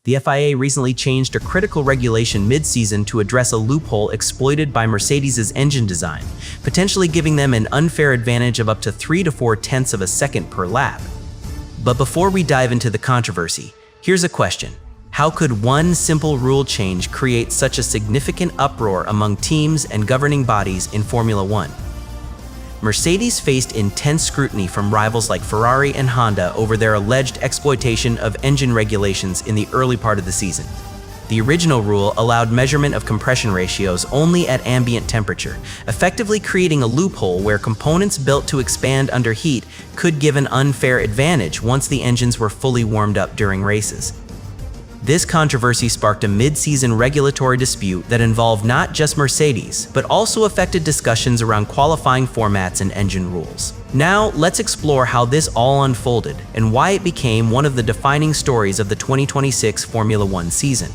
The FIA recently changed a critical regulation mid-season to address a loophole exploited by Mercedes' engine design, potentially giving them an unfair advantage of up to 3 to 4 tenths of a second per lap. But before we dive into the controversy, here's a question. How could one simple rule change create such a significant uproar among teams and governing bodies in Formula One? Mercedes faced intense scrutiny from rivals like Ferrari and Honda over their alleged exploitation of engine regulations in the early part of the season. The original rule allowed measurement of compression ratios only at ambient temperature, effectively creating a loophole where components built to expand under heat could give an unfair advantage once the engines were fully warmed up during races. This controversy sparked a mid-season regulatory dispute that involved not just Mercedes, but also affected discussions around qualifying formats and engine rules. Now, let's explore how this all unfolded and why it became one of the defining stories of the 2026 Formula One season.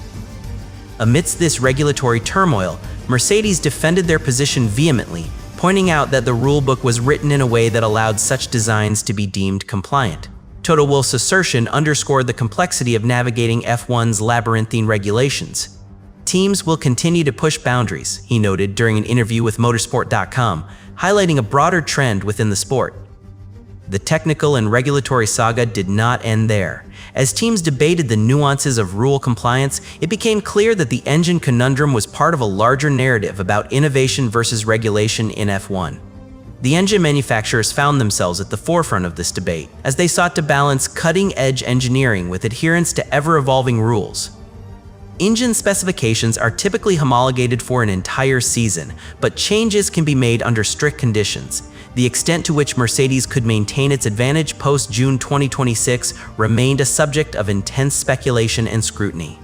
Amidst this regulatory turmoil, Mercedes defended their position vehemently, pointing out that the rulebook was written in a way that allowed such designs to be deemed compliant. Toto Wolff's assertion underscored the complexity of navigating F1's labyrinthine regulations. Teams will continue to push boundaries, he noted during an interview with motorsport.com, highlighting a broader trend within the sport. The technical and regulatory saga did not end there. As teams debated the nuances of rule compliance, it became clear that the engine conundrum was part of a larger narrative about innovation versus regulation in F1. The engine manufacturers found themselves at the forefront of this debate, as they sought to balance cutting-edge engineering with adherence to ever-evolving rules. Engine specifications are typically homologated for an entire season, but changes can be made under strict conditions. The extent to which Mercedes could maintain its advantage post-June 2026 remained a subject of intense speculation and scrutiny.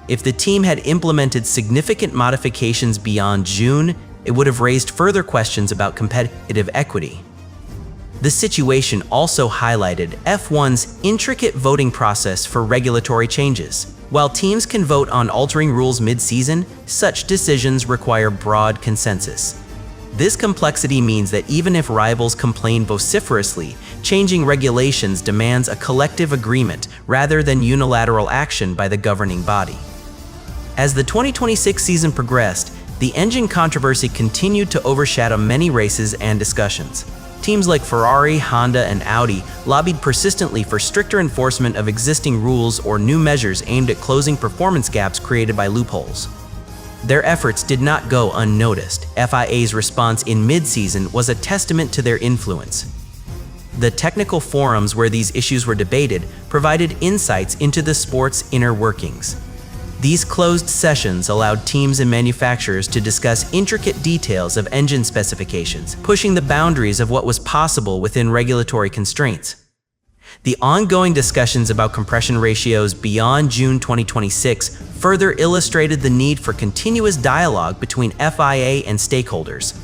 If the team had implemented significant modifications beyond June, it would have raised further questions about competitive equity. The situation also highlighted F1's intricate voting process for regulatory changes. While teams can vote on altering rules mid-season, such decisions require broad consensus. This complexity means that even if rivals complain vociferously, changing regulations demands a collective agreement rather than unilateral action by the governing body. As the 2026 season progressed, the engine controversy continued to overshadow many races and discussions. Teams like Ferrari, Honda, and Audi lobbied persistently for stricter enforcement of existing rules or new measures aimed at closing performance gaps created by loopholes. Their efforts did not go unnoticed. FIA's response in mid-season was a testament to their influence. The technical forums where these issues were debated provided insights into the sport's inner workings. These closed sessions allowed teams and manufacturers to discuss intricate details of engine specifications, pushing the boundaries of what was possible within regulatory constraints. The ongoing discussions about compression ratios beyond June 2026 further illustrated the need for continuous dialogue between FIA and stakeholders.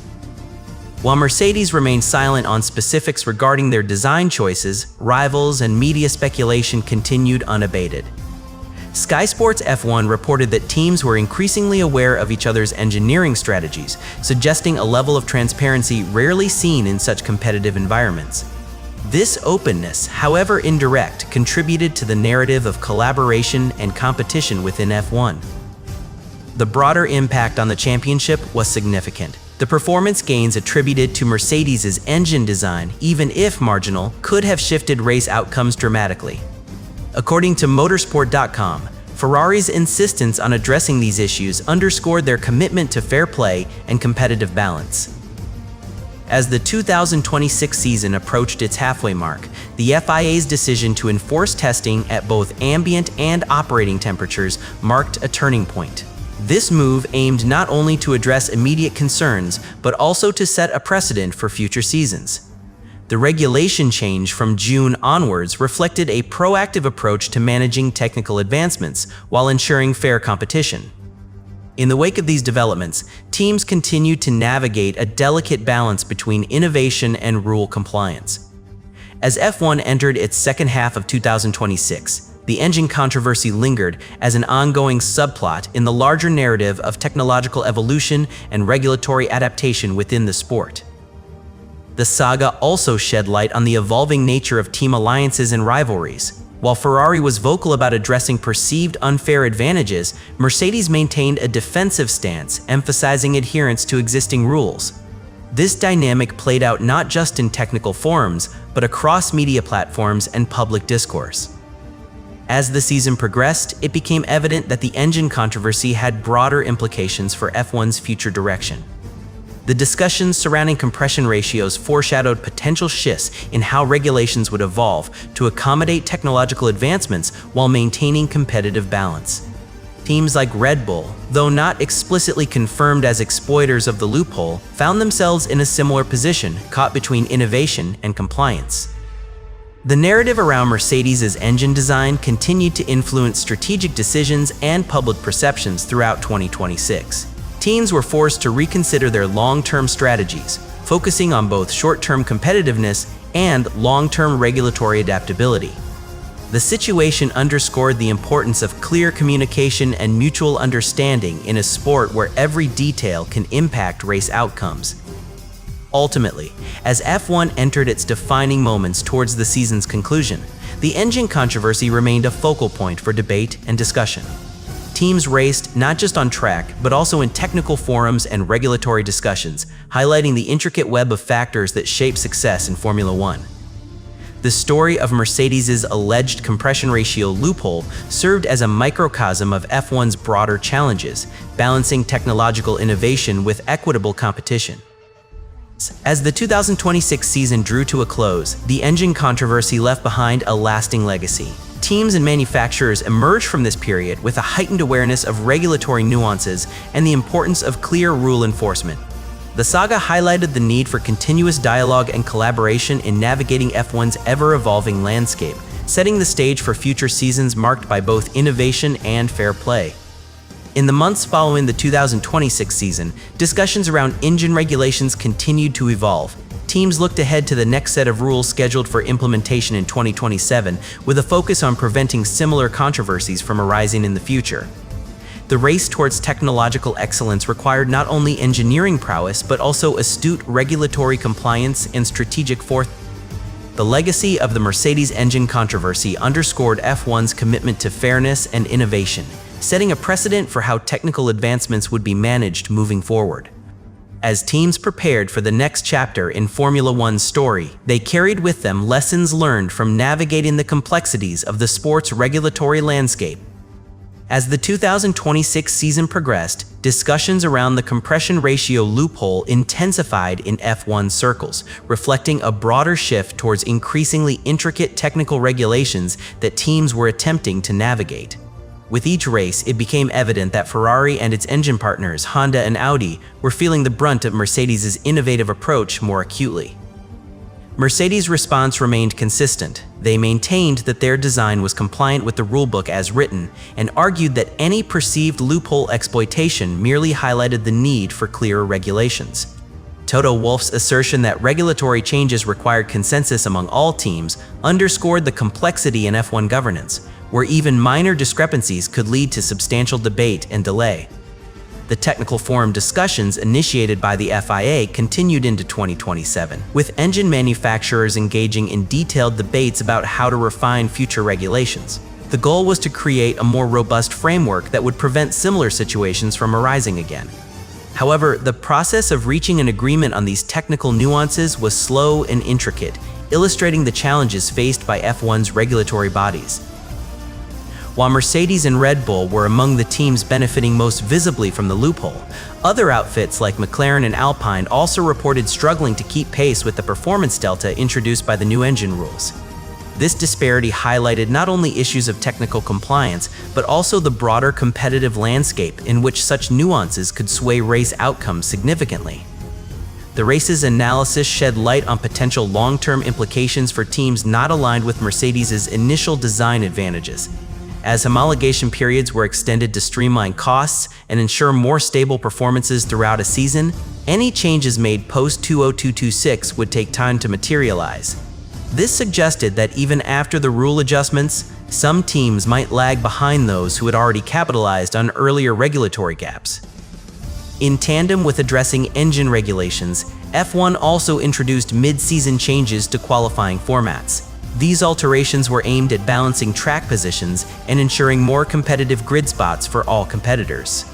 While Mercedes remained silent on specifics regarding their design choices, rivals and media speculation continued unabated. Sky Sports F1 reported that teams were increasingly aware of each other's engineering strategies, suggesting a level of transparency rarely seen in such competitive environments. This openness, however indirect, contributed to the narrative of collaboration and competition within F1. The broader impact on the championship was significant. The performance gains attributed to Mercedes' engine design, even if marginal, could have shifted race outcomes dramatically. According to motorsport.com, Ferrari's insistence on addressing these issues underscored their commitment to fair play and competitive balance. As the 2026 season approached its halfway mark, the FIA's decision to enforce testing at both ambient and operating temperatures marked a turning point. This move aimed not only to address immediate concerns, but also to set a precedent for future seasons. The regulation change from June onwards reflected a proactive approach to managing technical advancements while ensuring fair competition. In the wake of these developments, teams continued to navigate a delicate balance between innovation and rule compliance. As F1 entered its second half of 2026, the engine controversy lingered as an ongoing subplot in the larger narrative of technological evolution and regulatory adaptation within the sport. The saga also shed light on the evolving nature of team alliances and rivalries. While Ferrari was vocal about addressing perceived unfair advantages, Mercedes maintained a defensive stance, emphasizing adherence to existing rules. This dynamic played out not just in technical forums, but across media platforms and public discourse. As the season progressed, it became evident that the engine controversy had broader implications for F1's future direction. The discussions surrounding compression ratios foreshadowed potential shifts in how regulations would evolve to accommodate technological advancements while maintaining competitive balance. Teams like Red Bull, though not explicitly confirmed as exploiters of the loophole, found themselves in a similar position, caught between innovation and compliance. The narrative around Mercedes' engine design continued to influence strategic decisions and public perceptions throughout 2026. Teams were forced to reconsider their long-term strategies, focusing on both short-term competitiveness and long-term regulatory adaptability. The situation underscored the importance of clear communication and mutual understanding in a sport where every detail can impact race outcomes. Ultimately, as F1 entered its defining moments towards the season's conclusion, the engine controversy remained a focal point for debate and discussion. Teams raced not just on track, but also in technical forums and regulatory discussions, highlighting the intricate web of factors that shape success in Formula One. The story of Mercedes' alleged compression ratio loophole served as a microcosm of F1's broader challenges, balancing technological innovation with equitable competition. As the 2026 season drew to a close, the engine controversy left behind a lasting legacy. Teams and manufacturers emerged from this period with a heightened awareness of regulatory nuances and the importance of clear rule enforcement. The saga highlighted the need for continuous dialogue and collaboration in navigating F1's ever-evolving landscape, setting the stage for future seasons marked by both innovation and fair play. In the months following the 2026 season, discussions around engine regulations continued to evolve. Teams looked ahead to the next set of rules scheduled for implementation in 2027, with a focus on preventing similar controversies from arising in the future. The race towards technological excellence required not only engineering prowess, but also astute regulatory compliance and strategic foresight. The legacy of the Mercedes engine controversy underscored F1's commitment to fairness and innovation, setting a precedent for how technical advancements would be managed moving forward. As teams prepared for the next chapter in Formula One's story, they carried with them lessons learned from navigating the complexities of the sport's regulatory landscape. As the 2026 season progressed, discussions around the compression ratio loophole intensified in F1 circles, reflecting a broader shift towards increasingly intricate technical regulations that teams were attempting to navigate. With each race, it became evident that Ferrari and its engine partners, Honda and Audi, were feeling the brunt of Mercedes' innovative approach more acutely. Mercedes' response remained consistent. They maintained that their design was compliant with the rulebook as written, and argued that any perceived loophole exploitation merely highlighted the need for clearer regulations. Toto Wolff's assertion that regulatory changes required consensus among all teams underscored the complexity in F1 governance, where even minor discrepancies could lead to substantial debate and delay. The technical forum discussions initiated by the FIA continued into 2027, with engine manufacturers engaging in detailed debates about how to refine future regulations. The goal was to create a more robust framework that would prevent similar situations from arising again. However, the process of reaching an agreement on these technical nuances was slow and intricate, illustrating the challenges faced by F1's regulatory bodies. While Mercedes and Red Bull were among the teams benefiting most visibly from the loophole, other outfits like McLaren and Alpine also reported struggling to keep pace with the performance delta introduced by the new engine rules. This disparity highlighted not only issues of technical compliance, but also the broader competitive landscape in which such nuances could sway race outcomes significantly. The race's analysis shed light on potential long-term implications for teams not aligned with Mercedes' initial design advantages. As homologation periods were extended to streamline costs and ensure more stable performances throughout a season, any changes made post-2026 would take time to materialize. This suggested that even after the rule adjustments, some teams might lag behind those who had already capitalized on earlier regulatory gaps. In tandem with addressing engine regulations, F1 also introduced mid-season changes to qualifying formats. These alterations were aimed at balancing track positions and ensuring more competitive grid spots for all competitors.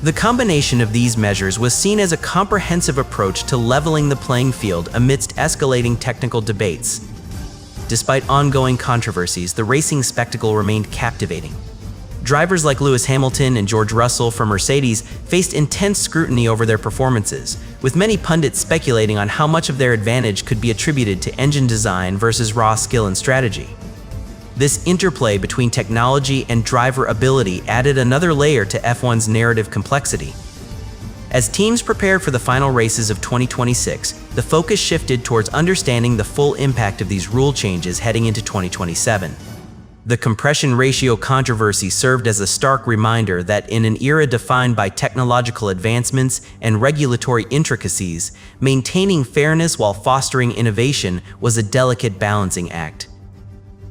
The combination of these measures was seen as a comprehensive approach to leveling the playing field amidst escalating technical debates. Despite ongoing controversies, the racing spectacle remained captivating. Drivers like Lewis Hamilton and George Russell from Mercedes faced intense scrutiny over their performances, with many pundits speculating on how much of their advantage could be attributed to engine design versus raw skill and strategy. This interplay between technology and driver ability added another layer to F1's narrative complexity. As teams prepared for the final races of 2026, the focus shifted towards understanding the full impact of these rule changes heading into 2027. The compression ratio controversy served as a stark reminder that in an era defined by technological advancements and regulatory intricacies, maintaining fairness while fostering innovation was a delicate balancing act.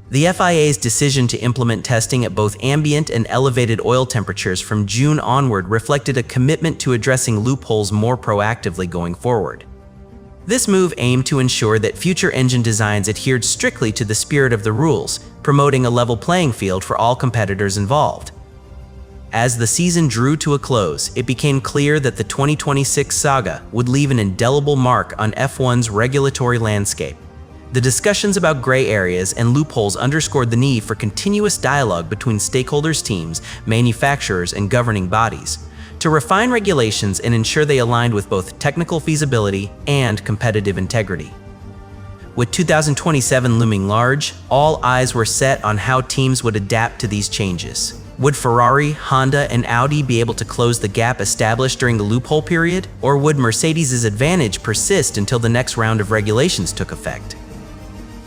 The FIA's decision to implement testing at both ambient and elevated oil temperatures from June onward reflected a commitment to addressing loopholes more proactively going forward. This move aimed to ensure that future engine designs adhered strictly to the spirit of the rules, promoting a level playing field for all competitors involved. As the season drew to a close, it became clear that the 2026 saga would leave an indelible mark on F1's regulatory landscape. The discussions about gray areas and loopholes underscored the need for continuous dialogue between stakeholders, teams, manufacturers, and governing bodies to refine regulations and ensure they aligned with both technical feasibility and competitive integrity. With 2027 looming large, all eyes were set on how teams would adapt to these changes. Would Ferrari, Honda, and Audi be able to close the gap established during the loophole period, or would Mercedes' advantage persist until the next round of regulations took effect?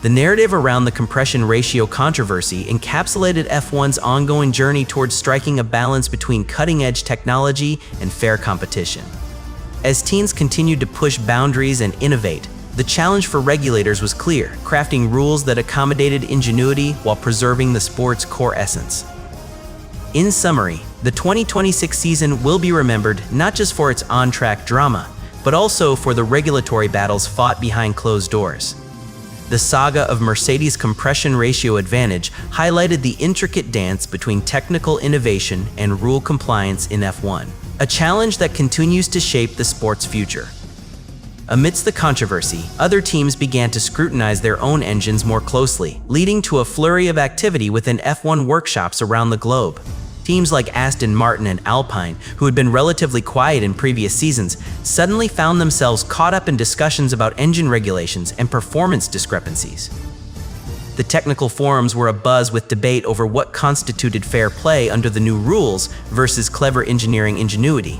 The narrative around the compression ratio controversy encapsulated F1's ongoing journey towards striking a balance between cutting-edge technology and fair competition. As teams continued to push boundaries and innovate, the challenge for regulators was clear: crafting rules that accommodated ingenuity while preserving the sport's core essence. In summary, the 2026 season will be remembered not just for its on-track drama, but also for the regulatory battles fought behind closed doors. The saga of Mercedes' compression ratio advantage highlighted the intricate dance between technical innovation and rule compliance in F1, a challenge that continues to shape the sport's future. Amidst the controversy, other teams began to scrutinize their own engines more closely, leading to a flurry of activity within F1 workshops around the globe. Teams like Aston Martin and Alpine, who had been relatively quiet in previous seasons, suddenly found themselves caught up in discussions about engine regulations and performance discrepancies. The technical forums were abuzz with debate over what constituted fair play under the new rules versus clever engineering ingenuity.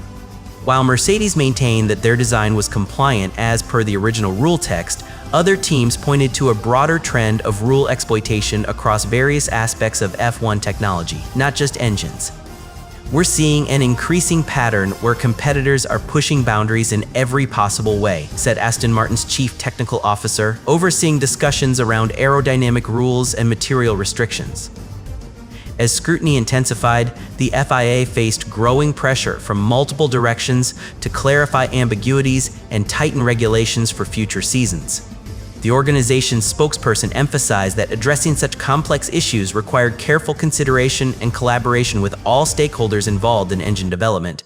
While Mercedes maintained that their design was compliant as per the original rule text, other teams pointed to a broader trend of rule exploitation across various aspects of F1 technology, not just engines. We're seeing an increasing pattern where competitors are pushing boundaries in every possible way, said Aston Martin's chief technical officer, overseeing discussions around aerodynamic rules and material restrictions. As scrutiny intensified, the FIA faced growing pressure from multiple directions to clarify ambiguities and tighten regulations for future seasons. The organization's spokesperson emphasized that addressing such complex issues required careful consideration and collaboration with all stakeholders involved in engine development.